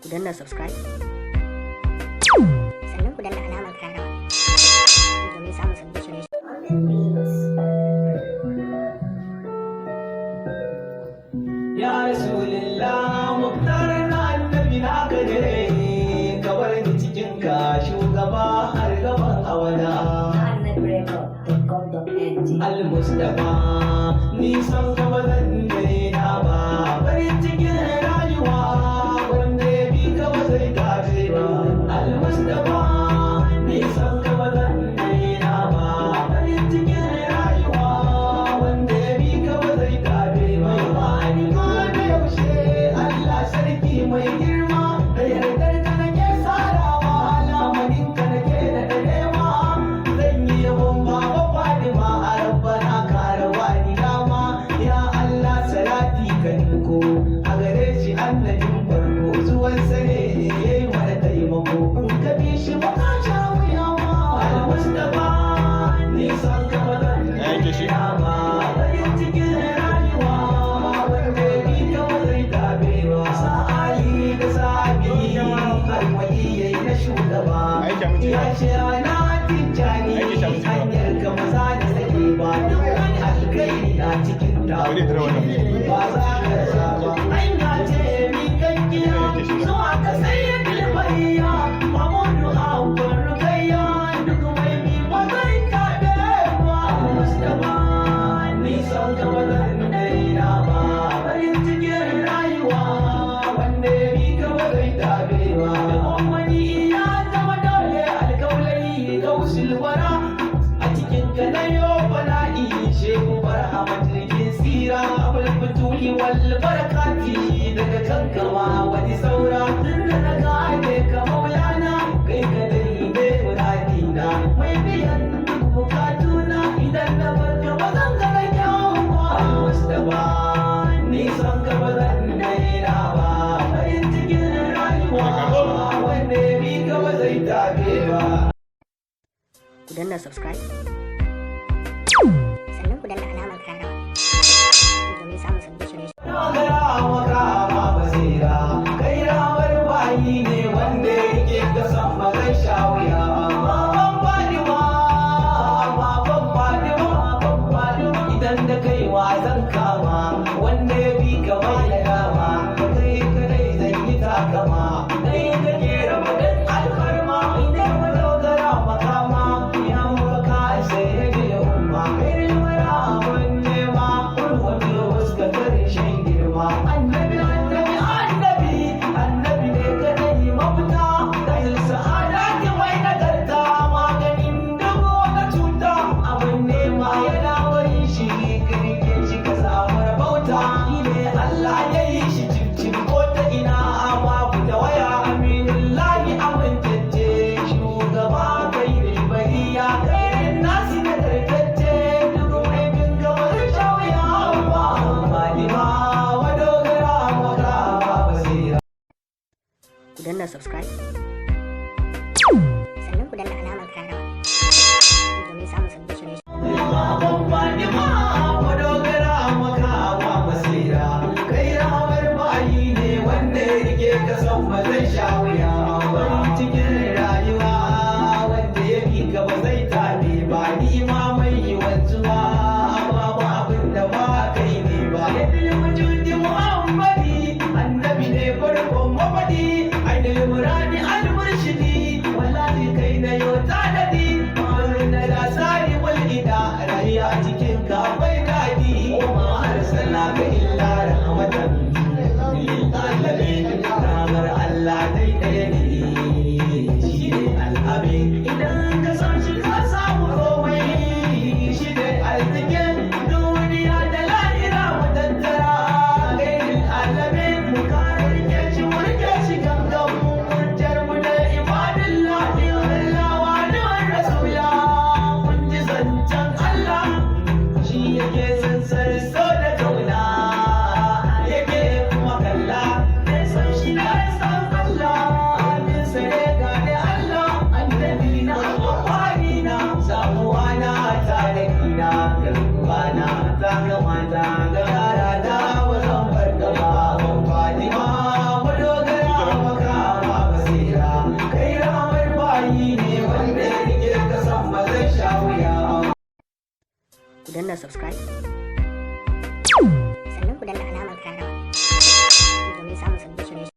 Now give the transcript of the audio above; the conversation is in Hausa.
ku danna subscribe sannan ku danna alamar karrawa domin samun sabbin shirye. Ya Rasulullah muktar na annabi na gare ka bar ni cikin ka shugaba har gaban awada Al-Mustafa nisan ka bazan daina ba farin cikin rayuwa wanda ya bi ka ba zai tafi ba Al-Mustafa nisan ka bazan daina ba farin cikin rayuwa wanda ya bi ka ba zai tafi ba mai girma da yardar ka nake sarawa alamarin ka nake da dadewa zan yi yabon baba Fatima a rabbana karawa ni dama ya Allah salati ka ninko a gare shi annabin farko zuwan sa ne yayi mana taimako in ka bi shi ba ka sha wuya ma al-Mustafa ni san ka ba zan dama bayan cikin rayuwa wanda ya bi ka ba zai tabe ba ya ce ana tijjani hanyar ka maza da sake ba duk wani alkairi na cikin ta ba za ka rasa ba hanya ce mi kakkiya zuwa ka sayar bilbaiya mamudu abubuwan rukaiya duk mai bi ba zai tabe ba Mustafa nisan ka ba zan daina ba farin cikin rayuwa wanda ya bi ka ba zai tabe ba silwara a cikin ka na yau bala'i shehu barhama jirgin tsira abul fituli wal barakati daga kanka ma wani saura tun da na gane ka maulana kai ka dai ne muradina mai biyan duk bukatuna idan na barka ba zan ga da kyau ba Mustafa nisan ka ba zan daina ba farin cikin rayuwa wanda ya bi ka ba zai tabe ba. Ku danna subscribe sannan ku danna alamar karrawa domin samun sabbin shirye. Kai rawar bayi ne wanda yake kasan ba zai sha wuya. Baban Fadima idan da kai zan kama wanda ya bi ka bai da dama kai kadai zan yi takama kai ka kera mutum alfarma idan mu dogara makama Ku danna subscribe sannan ku danna alamar karrawa domin samun sabbin shirye. Kai rawar bayi ne wanda ya rike ka san ba zai sha wuya farin cikin rayuwa wanda ya bi ka ba zai tabe ba ni ma mai wanzuwa babu abin da ba kai ne ba ya bi wujudi Muhammadi annabi ne farkon mafadi ainihin murani al-murshidi wallahi kai na yau tanadi na lasari walida rayuwa cikin ka bai daɗi ma arsala ka illa rahmatan lil alamin ramar Allah dai ɗaya ne shi ne al'amin idan ka san shi ka samu komai shi ne arzikin duniya da lahira mu tattara gairin alamin mu kare rike shi mu rike shi gangan mu hujjar mu da ibadillah Allah wa nuwar rasula mun ji zancen Allah shi yake sansar so da kauna yake kuma kalla san shi na san Allah amin sai gane Allah annabi na wani na samuwa na tare na garkuwa na ta kamata ga da wazan farka ba Fatima mu dogara maka ku danna subscribe